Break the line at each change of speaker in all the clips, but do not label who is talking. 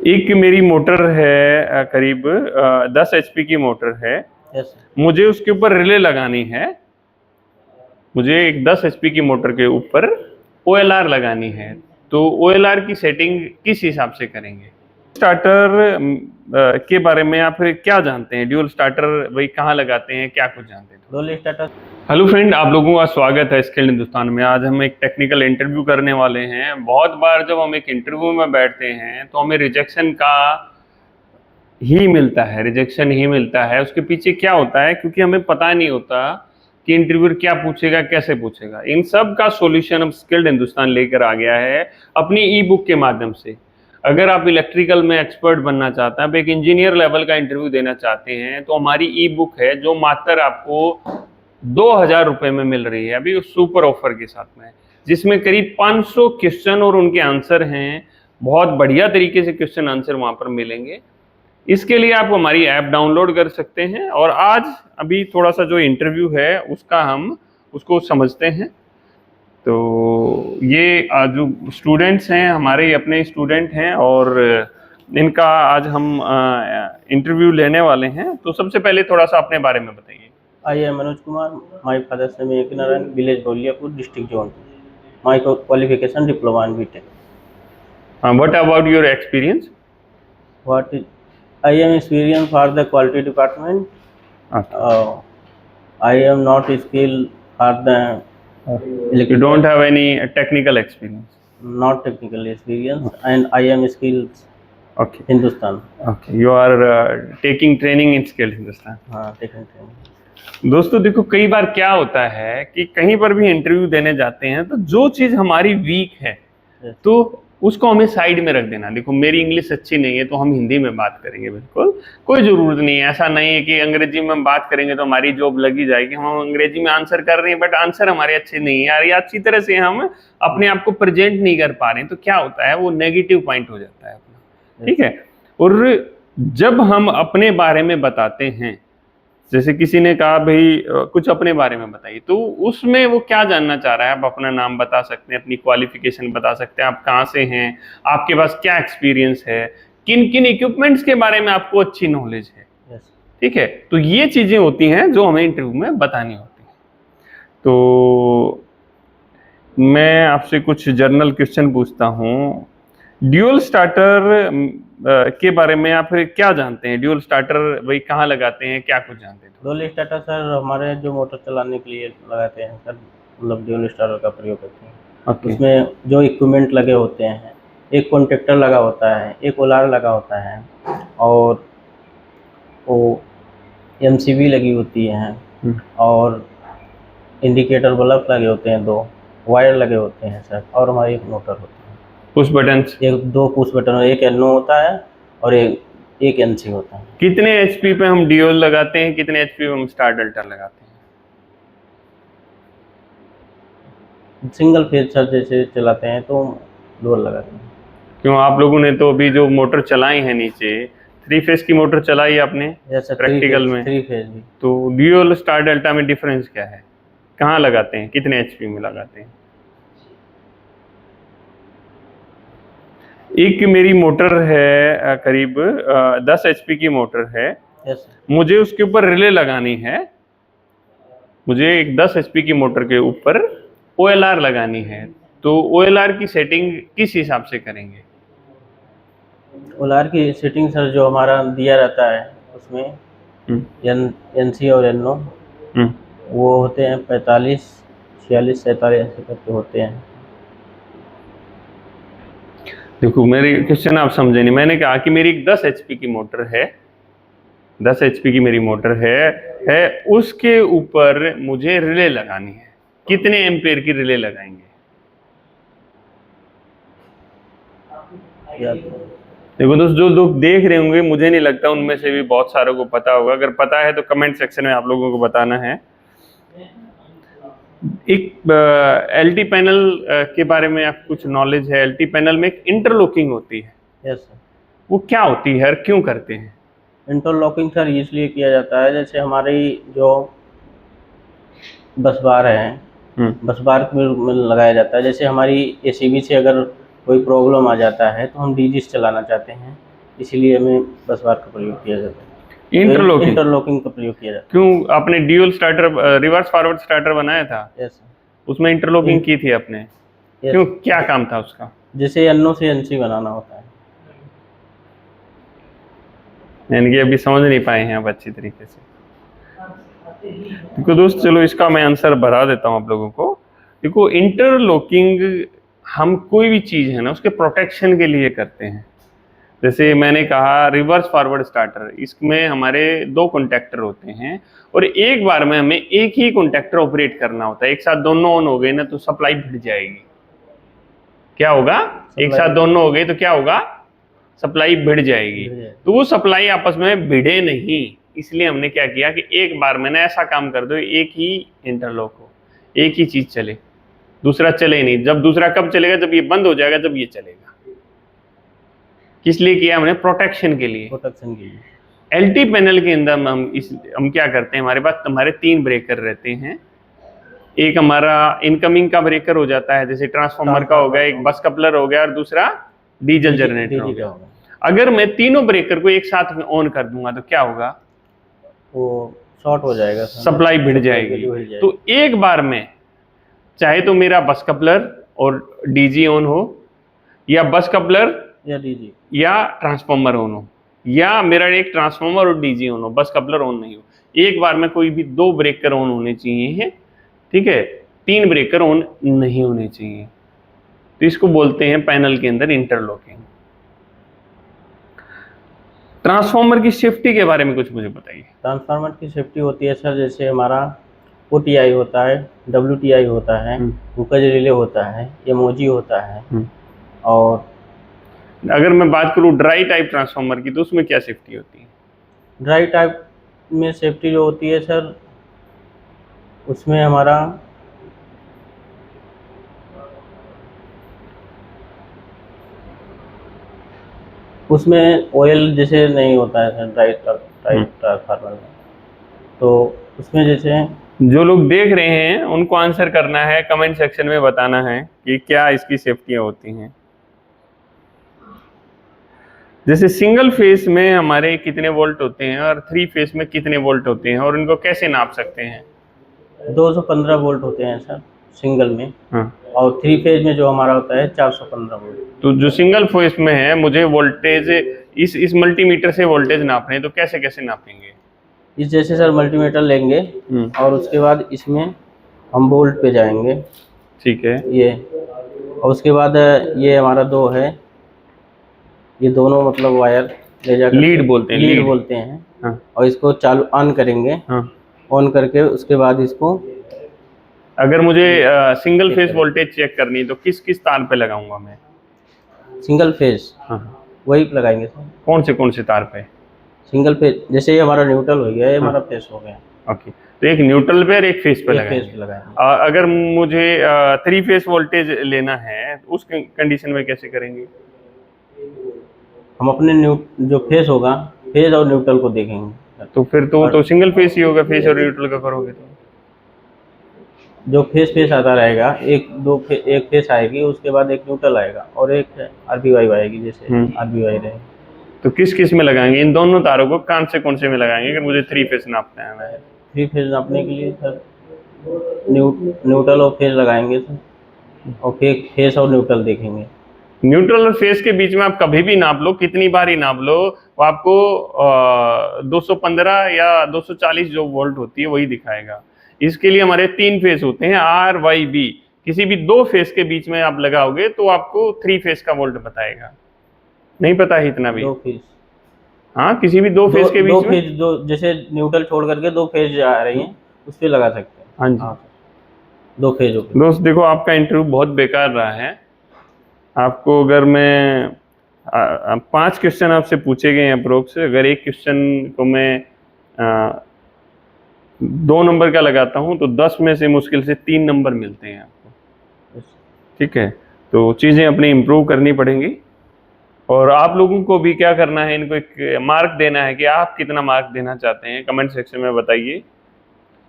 एक मेरी मोटर है, करीब 10 एचपी की मोटर है।
यस
मुझे उसके ऊपर रिले लगानी है। मुझे एक 10 एचपी की मोटर के ऊपर ओएलआर लगानी है। तो ओएलआर की सेटिंग किस हिसाब से करेंगे? स्टार्टर के बारे में आप क्या जानते हैं? ड्यूल स्टार्टर भाई कहाँ लगाते हैं, क्या कुछ जानते हैं?
Dual starter.
हेलो फ्रेंड, आप लोगों का स्वागत है स्किल्ड हिंदुस्तान में। आज हम एक टेक्निकल इंटरव्यू करने वाले हैं। बहुत बार जब हम एक इंटरव्यू में बैठते हैं तो हमें रिजेक्शन ही मिलता है। उसके पीछे क्या होता है? क्योंकि हमें पता नहीं होता कि इंटरव्यूअर क्या पूछेगा, कैसे पूछेगा। इन सब का सॉल्यूशन अब स्किल्ड हिंदुस्तान लेकर आ गया है अपनी ई बुक के माध्यम से। अगर आप इलेक्ट्रिकल में एक्सपर्ट बनना चाहते हैं, आप एक इंजीनियर लेवल का इंटरव्यू देना चाहते हैं, तो हमारी ई बुक है जो मात्र आपको 2000 रुपए में मिल रही है अभी उस सुपर ऑफर के साथ में, जिसमें करीब 500 क्वेश्चन और उनके आंसर हैं। बहुत बढ़िया तरीके से क्वेश्चन आंसर वहां पर मिलेंगे। इसके लिए आप हमारी ऐप डाउनलोड कर सकते हैं। और आज अभी थोड़ा सा जो इंटरव्यू है उसको समझते हैं। तो ये जो स्टूडेंट्स हैं हमारे अपने स्टूडेंट हैं और इनका आज हम इंटरव्यू लेने वाले हैं। तो सबसे पहले थोड़ा सा अपने बारे में बताइए।
I am Manoj Kumar, my father's name एक Narayan, village Boliyapur, district Jaunpur. My qualification diploma in BTech.
What about your experience?
What is I am experienced for the quality department. I am not skilled for the
You don't have any technical experience?
not technical experience, and I am skilled
Okay.
Hindustan.
Okay. You are taking training in skilled Hindustan.
हाँ, taking training.
दोस्तों देखो, कई बार क्या होता है कि कहीं पर भी इंटरव्यू देने जाते हैं तो जो चीज हमारी वीक है तो उसको हमें साइड में रख देना। देखो, मेरी इंग्लिश अच्छी नहीं है तो हम हिंदी में बात करेंगे, बिल्कुल कोई जरूरत नहीं है। ऐसा नहीं है कि अंग्रेजी में बात करेंगे तो हमारी जॉब लगी जाएगी। हम अंग्रेजी में आंसर कर रहे हैं बट आंसर हमारे अच्छे नहीं है या अच्छी तरह से हम अपने आप को प्रेजेंट नहीं कर पा रहे हैं, तो क्या होता है, वो नेगेटिव पॉइंट हो जाता है अपना। ठीक है। और जब हम अपने बारे में बताते हैं, जैसे किसी ने कहा भाई कुछ अपने बारे में बताइए, तो उसमें वो क्या जानना चाह रहा है? आप अपना नाम बता सकते हैं, अपनी क्वालिफिकेशन बता सकते हैं, आप कहाँ से हैं, आपके पास क्या एक्सपीरियंस है, किन किन इक्विपमेंट्स के बारे में आपको अच्छी नॉलेज है। ठीक है। तो ये चीजें होती हैं जो हमें इंटरव्यू में बतानी होती हैं। तो मैं आपसे कुछ जर्नल क्वेश्चन पूछता हूँ। ड्यूल स्टार्टर के बारे में आप क्या जानते हैं? ड्यूल स्टार्टर भाई कहाँ लगाते हैं, क्या कुछ जानते हैं?
डुअल स्टार्टर सर हमारे जो मोटर चलाने के लिए लगाते हैं सर, मतलब डुअल स्टार्टर का प्रयोग करते हैं।
Okay.
उसमें जो इक्विपमेंट लगे होते हैं, एक कॉन्टेक्टर लगा होता है, एक ओलार लगा होता है, और वो एमसीबी लगी होती है, और इंडिकेटर बल्ब लगे होते हैं, 2 वायर लगे होते हैं सर, और हमारी एक मोटर होती है।
Push button?
एक 2 पुश बटन, एक एनो होता है और एक एनसी होता है।
कितने एचपी पे हम ड्यूल लगाते हैं, कितने एचपी पे हम स्टार डेल्टा लगाते हैं?
सिंगल फेज सर जैसे चलाते हैं तो डुअल लगाते हैं।
क्यों, आप लोगों ने तो अभी जो मोटर चलाई है नीचे 3 फेज की मोटर चलाई है आपने प्रैक्टिकल में?
3 फेज भी।
तो ड्यूल स्टार डेल्टा में डिफरेंस क्या है? कहाँ लगाते हैं, कितने एचपी में लगाते हैं? एक मेरी मोटर है, करीब 10 एचपी की मोटर है।
यस।
मुझे उसके ऊपर रिले लगानी है। मुझे एक 10 एचपी की मोटर के ऊपर ओएलआर लगानी है। तो ओएलआर की सेटिंग किस हिसाब से करेंगे?
ओलार की सेटिंग सर जो हमारा दिया रहता है उसमें एनसी और एनओ वो होते हैं 45, 46, 47 ऐसे करके होते हैं।
देखो, मेरी क्वेश्चन आप समझे नहीं। मैंने कहा कि मेरी एक 10 एचपी की मोटर है, 10 एचपी की मेरी मोटर है उसके ऊपर मुझे रिले लगानी है। कितने एम्पेयर की रिले लगाएंगे? देखो दोस्त, जो लोग देख रहे होंगे, मुझे नहीं लगता उनमें से भी बहुत सारों को पता होगा। अगर पता है तो कमेंट सेक्शन में आप लोगों को बताना है। एक एलटी पैनल के बारे में आप कुछ नॉलेज है? एलटी पैनल में एक इंटरलॉकिंग होती है।
Yes sir.
वो क्या होती है और क्यों करते हैं?
इंटरलॉकिंग सर इसलिए किया जाता है, जैसे हमारी जो बस बार है, बस बार में लगाया जाता है। जैसे हमारी एसीबी से अगर कोई प्रॉब्लम आ जाता है तो हम डीजीस चलाना चाहते हैं इसीलिए हमें बस बार का प्रयोग किया जाता है।
इंटरलॉकिंग
इंटरलॉकिंग का प्रयोग किया जाता
क्यों? आपने dual starter reverse forward starter बनाया था,
है। यस
उसमें इंटरलॉकिंग की थी आपने,
यस।
क्यों, क्या काम था उसका?
जैसे अन्नों से अंशी बनाना होता है।
यानी कि अभी समझ नहीं पाए हैं आप अच्छी तरीके से। देखो दोस्त, चलो इसका मैं आंसर बढ़ा देता हूं आप लोगों को। देखो, इंटरलॉकिंग हम कोई भी चीज है ना उसके प्रोटेक्शन के लिए करते हैं। जैसे मैंने कहा रिवर्स फॉरवर्ड स्टार्टर, इसमें हमारे 2 कॉन्टैक्टर होते हैं और एक बार में हमें एक ही कॉन्टैक्टर ऑपरेट करना होता है। एक साथ दोनों ऑन हो गए ना तो सप्लाई भिड़ जाएगी। क्या होगा? एक साथ दोनों हो गए तो क्या होगा? सप्लाई भिड़ जाएगी। तो वो सप्लाई आपस में भिड़े नहीं, इसलिए हमने क्या किया कि एक बार में ना ऐसा काम कर दो एक ही इंटरलॉक हो, एक ही चीज चले, दूसरा चले नहीं। जब दूसरा कब चलेगा? जब ये बंद हो जाएगा, जब ये चलेगा। किस लिए किया हमने? प्रोटेक्शन के लिए।
प्रोटेक्शन के लिए।
एलटी पैनल के अंदर हम क्या करते हैं, हमारे पास हमारे 3 ब्रेकर रहते हैं। एक हमारा इनकमिंग का ब्रेकर हो जाता है, जैसे ट्रांसफार्मर का हो गया, एक बस कपलर हो गया और दूसरा डीजल जनरेटर हो गया। अगर मैं तीनों ब्रेकर को एक साथ में ऑन कर दूंगा तो क्या होगा?
वो शॉर्ट हो जाएगा,
सप्लाई भिड़ जाएगी। तो एक बार में चाहे तो मेरा बस कपलर और डीजी ऑन हो, या बस कपलर
या डीजी
या ट्रांसफार्मर ऑन हो, या मेरा एक ट्रांसफार्मर और डीजी ऑन हो, बस कपलर ऑन नहीं हो। एक बार में कोई भी 2 ब्रेकर ऑन होने चाहिए, ठीक है, 3 ब्रेकर ऑन नहीं होने चाहिए। तो इसको बोलते हैं पैनल के अंदर इंटरलॉकिंग। ट्रांसफार्मर की सेफ्टी के बारे में कुछ मुझे बताइए।
ट्रांसफार्मर की सेफ्टी होती है सर, जैसे हमारा OTI होता है, WTI होता है, हुकज रिले होता है, एमओजी होता है। और
अगर मैं बात करूं ड्राई टाइप ट्रांसफार्मर की, तो उसमें क्या सेफ्टी होती है?
ड्राई टाइप में सेफ्टी जो होती है सर, उसमें हमारा उसमें ऑयल जैसे नहीं होता है सर, ड्राई ट्रांसफार्मर में। तो उसमें जैसे
जो लोग देख रहे हैं उनको आंसर करना है, कमेंट सेक्शन में बताना है कि क्या इसकी सेफ्टियां होती हैं। जैसे सिंगल फेस में हमारे कितने वोल्ट होते हैं और 3 फेस में कितने वोल्ट होते हैं, और इनको कैसे नाप सकते हैं?
215 वोल्ट होते हैं सर सिंगल में।
हाँ।
और 3 फेज में जो हमारा होता है 415 वोल्ट।
तो जो सिंगल फेस में है, मुझे वोल्टेज इस मल्टीमीटर से वोल्टेज नापने हैं, तो कैसे कैसे नापेंगे?
इस जैसे सर मल्टीमीटर लेंगे और उसके बाद इसमें हम वोल्ट पे जाएंगे,
ठीक है,
ये। और उसके बाद ये हमारा 2 है, ये दोनों मतलब वायर ले जाकर
लीड बोलते हैं,
लीड बोलते हैं।
हाँ।
और इसको चालू ऑन करेंगे।
हाँ।
ऑन करके उसके बाद इसको,
अगर मुझे सिंगल फेज वोल्टेज चेक करनी है तो किस किस तार पे लगाऊंगा मैं?
सिंगल फेज
हाँ।
वही लगाएंगे सर।
कौन से तार पे?
सिंगल फेज, जैसे ये हमारा न्यूट्रल हो गया, ये हमारा फेज हो गया।
ओके, तो एक न्यूट्रल पे और एक फेज पे लगाएंगे। अगर मुझे 3 फेज वोल्टेज लेना है तो उस कंडीशन में कैसे करेंगे?
हम अपने जो फेज होगा, फेज और न्यूट्रल को देखेंगे।
तो फिर तो सिंगल फेज ही होगा, फेज और न्यूट्रल का करोगे तो?
जो फेज आता रहेगा, एक फेज आएगी, उसके बाद एक न्यूट्रल आएगा और एक RBY आएगी, जैसे RBY रहेगी।
तो किस किस में लगाएंगे इन दोनों तारों को? कौन से में लगाएंगे अगर मुझे 3 फेज नापना है? मैं
3 फेज नापने के लिए सर न्यूट्रल और फेज लगाएंगे सर, और फेज और न्यूट्रल देखेंगे।
न्यूट्रल और फेज के बीच में आप कभी भी नाप लो, कितनी बार ही नाप लो, वो आपको 215 या 240 जो वोल्ट होती है वही दिखाएगा। इसके लिए हमारे 3 फेज होते हैं, RYB। किसी भी 2 फेज के बीच में आप लगाओगे तो आपको 3 फेज का वोल्ट बताएगा। नहीं पता है इतना भी?
2 फेज,
हाँ, किसी भी 2 फेज के बीच में,
जो जैसे न्यूट्रल छोड़ करके 2 फेज आ रही हैं, उस पे लगा सकते हैं।
हाँ जी।
2 फेज।
दोस्त देखो, आपका इंटरव्यू बहुत बेकार रहा है। आपको अगर मैं 5 क्वेश्चन आपसे पूछे गए हैं अप्रोक्स, अगर एक क्वेश्चन को मैं 2 नंबर का लगाता हूं तो 10 में से मुश्किल से 3 नंबर मिलते हैं आपको। ठीक है, तो चीज़ें अपनी इम्प्रूव करनी पड़ेंगी। और आप लोगों को भी क्या करना है, इनको एक मार्क देना है कि आप कितना मार्क देना चाहते हैं, कमेंट सेक्शन में बताइए।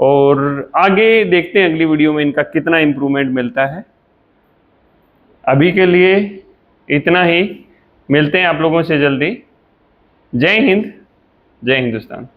और आगे देखते हैं अगली वीडियो में इनका कितना इम्प्रूवमेंट मिलता है। अभी के लिए इतना ही, मिलते हैं आप लोगों से जल्दी। जय हिंद, जय हिंदुस्तान।